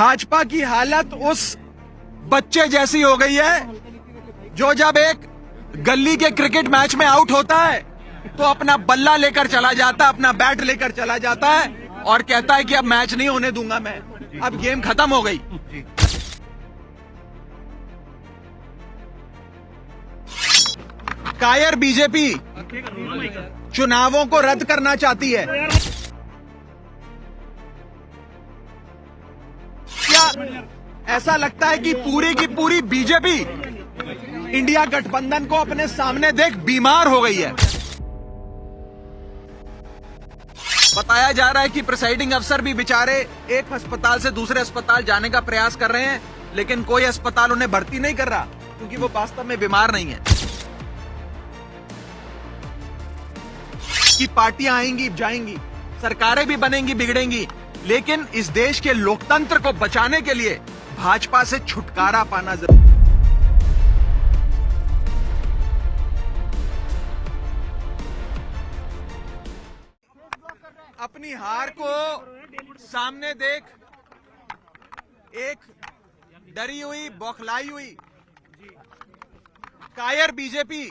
भाजपा की हालत उस बच्चे जैसी हो गई है जो जब एक गली के क्रिकेट मैच में आउट होता है तो अपना बल्ला लेकर चला जाता है, अपना बैट लेकर चला जाता है और कहता है कि अब मैच नहीं होने दूंगा मैं, अब गेम खत्म हो गई। कायर बीजेपी चुनावों को रद्द करना चाहती है। क्या ऐसा लगता है कि पूरी की पूरी बीजेपी इंडिया गठबंधन को अपने सामने देख बीमार हो गई है? बताया जा रहा है कि प्रिसाइडिंग अफसर भी बेचारे एक अस्पताल से दूसरे अस्पताल जाने का प्रयास कर रहे हैं, लेकिन कोई अस्पताल उन्हें भर्ती नहीं कर रहा क्योंकि वो वास्तव में बीमार नहीं है। कि पार्टियां आएंगी जाएंगी, सरकारें भी बनेंगी बिगड़ेंगी, लेकिन इस देश के लोकतंत्र को बचाने के लिए भाजपा से छुटकारा पाना जरूरी। अपनी हार को सामने देख एक डरी हुई, बौखलाई हुई कायर बीजेपी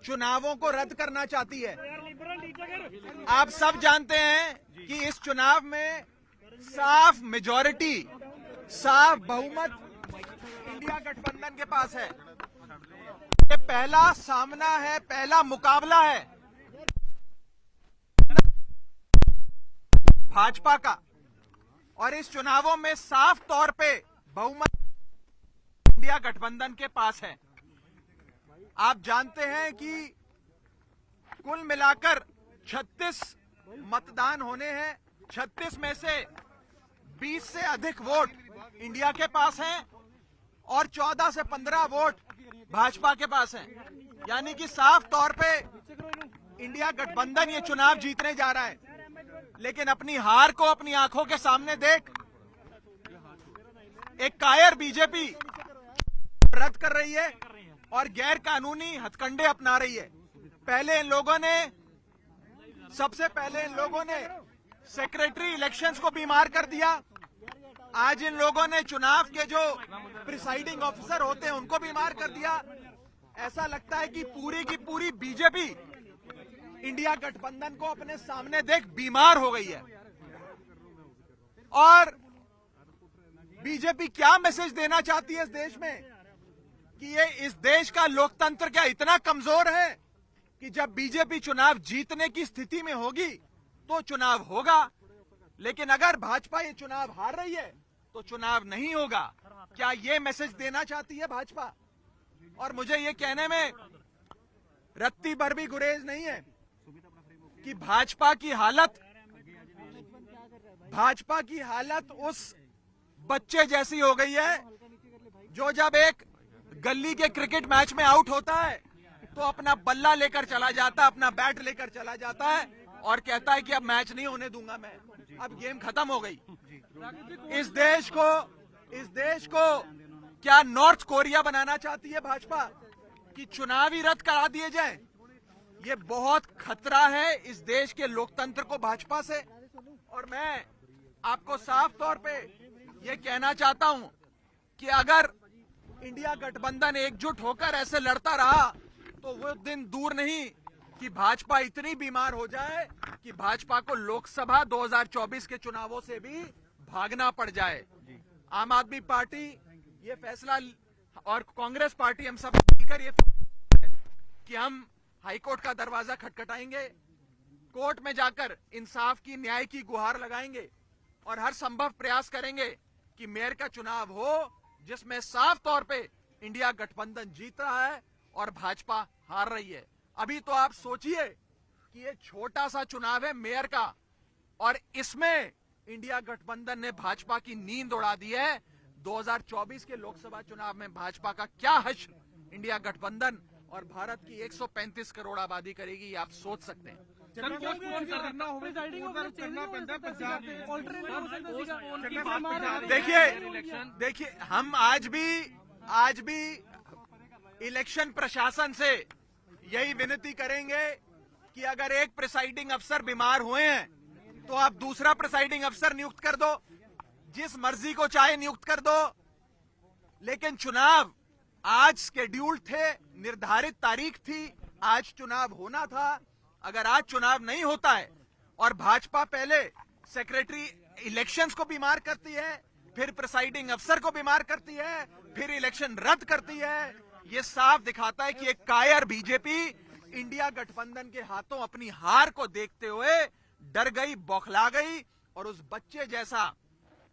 चुनावों को रद्द करना चाहती है। आप सब जानते हैं कि इस चुनाव में साफ मेजॉरिटी, साफ बहुमत इंडिया गठबंधन के पास है। ये पहला सामना है, पहला मुकाबला है भाजपा का, और इस चुनावों में साफ तौर पे बहुमत इंडिया गठबंधन के पास है। आप जानते हैं कि कुल मिलाकर 36 मतदान होने हैं। 36 में से 20 से अधिक वोट इंडिया के पास हैं और 14 से 15 वोट भाजपा के पास हैं। यानी कि साफ तौर पे इंडिया गठबंधन ये चुनाव जीतने जा रहा है। लेकिन अपनी हार को अपनी आंखों के सामने देख एक कायर बीजेपी रद्द कर रही है और गैर कानूनी हथकंडे अपना रही है। सबसे पहले इन लोगों ने सेक्रेटरी इलेक्शंस को बीमार कर दिया। आज इन लोगों ने चुनाव के जो प्रिसाइडिंग ऑफिसर होते हैं उनको बीमार कर दिया। ऐसा लगता है कि पूरी की पूरी बीजेपी इंडिया गठबंधन को अपने सामने देख बीमार हो गई है। और बीजेपी क्या मैसेज देना चाहती है इस देश में कि ये इस देश का लोकतंत्र क्या इतना कमजोर है कि जब बीजेपी चुनाव जीतने की स्थिति में होगी तो चुनाव होगा, लेकिन अगर भाजपा ये चुनाव हार रही है तो चुनाव नहीं होगा? क्या ये मैसेज देना चाहती है भाजपा? और मुझे ये कहने में रत्ती भर भी गुरेज नहीं है कि भाजपा की हालत उस बच्चे जैसी हो गई है जो जब एक गली के क्रिकेट मैच में आउट होता है तो अपना बल्ला लेकर चला जाता है, अपना बैट लेकर चला जाता है और कहता है कि अब मैच नहीं होने दूंगा मैं, अब गेम खत्म हो गई। इस देश को क्या नॉर्थ कोरिया बनाना चाहती है भाजपा कि चुनाव ही रद्द करा दिए जाए? ये बहुत खतरा है इस देश के लोकतंत्र को भाजपा से। और मैं आपको साफ तौर पे ये कहना चाहता हूं कि अगर इंडिया गठबंधन एकजुट होकर ऐसे लड़ता रहा तो वो दिन दूर नहीं कि भाजपा इतनी बीमार हो जाए कि भाजपा को लोकसभा 2024 के चुनावों से भी भागना पड़ जाए। आम आदमी पार्टी ये फैसला और कांग्रेस पार्टी हम सब मिलकर ये कि हम हाईकोर्ट का दरवाजा खटखटाएंगे, कोर्ट में जाकर इंसाफ की, न्याय की गुहार लगाएंगे और हर संभव प्रयास करेंगे कि मेयर का चुनाव हो जिसमें साफ तौर पे इंडिया गठबंधन जीत रहा है और भाजपा हार रही है। अभी तो आप सोचिए कि ये छोटा सा चुनाव है मेयर का और इसमें इंडिया गठबंधन ने भाजपा की नींद उड़ा दी है। 2024 के लोकसभा चुनाव में भाजपा का क्या हश्र इंडिया गठबंधन और भारत की 135 करोड़ आबादी करेगी, आप सोच सकते हैं। देखिए हम आज भी इलेक्शन प्रशासन से यही विनती करेंगे कि अगर एक प्रिसाइडिंग अफसर बीमार हुए हैं तो आप दूसरा प्रिसाइडिंग अफसर नियुक्त कर दो। जिस मर्जी को चाहे नियुक्त कर दो, लेकिन चुनाव आज स्केड्यूल्ड थे, निर्धारित तारीख थी, आज चुनाव होना था। अगर आज चुनाव नहीं होता है और भाजपा पहले सेक्रेटरी इलेक्शंस को बीमार करती है, फिर प्रिसाइडिंग अफसर को बीमार करती है, फिर इलेक्शन रद्द करती है, ये साफ दिखाता है कि एक कायर बीजेपी इंडिया गठबंधन के हाथों अपनी हार को देखते हुए डर गई, बौखला गई और उस बच्चे जैसा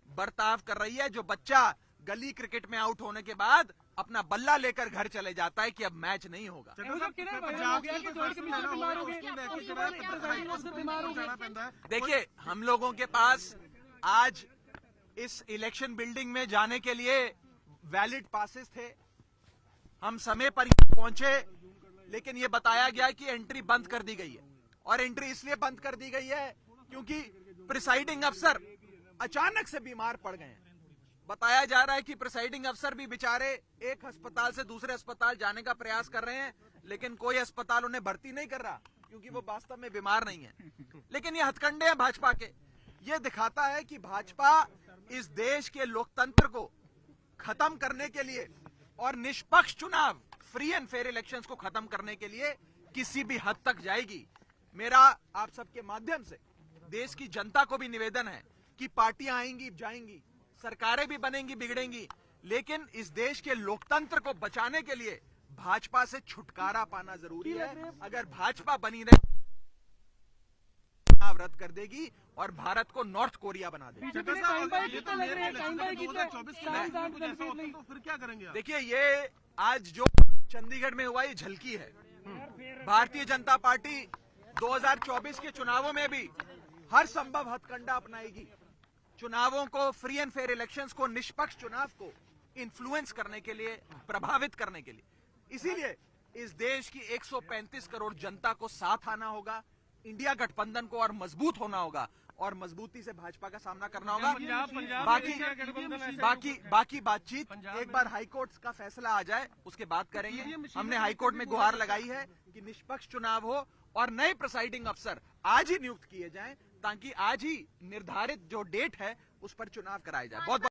बर्ताव कर रही है जो बच्चा गली क्रिकेट में आउट होने के बाद अपना बल्ला लेकर घर चले जाता है कि अब मैच नहीं होगा। देखिए, हम लोगों के पास आज इस इलेक्शन बिल्डिंग में जाने के लिए वैलिड पासेस थे, हम समय पर पहुंचे, लेकिन यह बताया गया कि एंट्री बंद कर दी गई है। और एंट्री इसलिए बंद कर दी गई है क्योंकि प्रिसाइडिंग अफसर अचानक से बीमार पड़ गए हैं। बताया जा रहा है कि प्रिसाइडिंग अफसर भी बेचारे एक अस्पताल से दूसरे अस्पताल जाने का प्रयास कर रहे हैं, लेकिन कोई अस्पताल उन्हें भर्ती नहीं कर रहा क्योंकि वो वास्तव में बीमार नहीं है। लेकिन ये हथकंडे हैं भाजपा के। ये दिखाता है कि भाजपा इस देश के लोकतंत्र को खत्म करने के लिए और निष्पक्ष चुनाव, फ्री एंड फेयर इलेक्शंस को खत्म करने के लिए किसी भी हद तक जाएगी। मेरा आप सबके माध्यम से देश की जनता को भी निवेदन है कि पार्टियां आएंगी जाएंगी, सरकारें भी बनेंगी बिगड़ेंगी, लेकिन इस देश के लोकतंत्र को बचाने के लिए भाजपा से छुटकारा पाना जरूरी है। अगर भाजपा बनी रहे, चुनाव रद्द कर देगी और भारत को नॉर्थ कोरिया बना देगी। फिर क्या करेंगे? देखिए, ये आज जो चंडीगढ़ में हुआ ये झलकी है। भारतीय जनता पार्टी 2024 के चुनावों में भी हर संभव हथकंडा अपनाएगी। चुनावों को, फ्री एंड फेयर इलेक्शंस को, निष्पक्ष चुनाव को इन्फ्लुएंस करने के लिए, प्रभावित करने के लिए। इसीलिए इस देश की 135 करोड़ जनता को साथ आना होगा, इंडिया गठबंधन को और मजबूत होना होगा और मजबूती से भाजपा का सामना करना होगा। बाकी बातचीत एक बार हाईकोर्ट का फैसला आ जाए उसके बाद करेंगे। हमने हाईकोर्ट में गुहार लगाई है कि निष्पक्ष चुनाव हो और नए प्रिसाइडिंग अफसर आज ही नियुक्त किए जाएं ताकि आज ही निर्धारित जो डेट है उस पर चुनाव कराया जाए। बहुत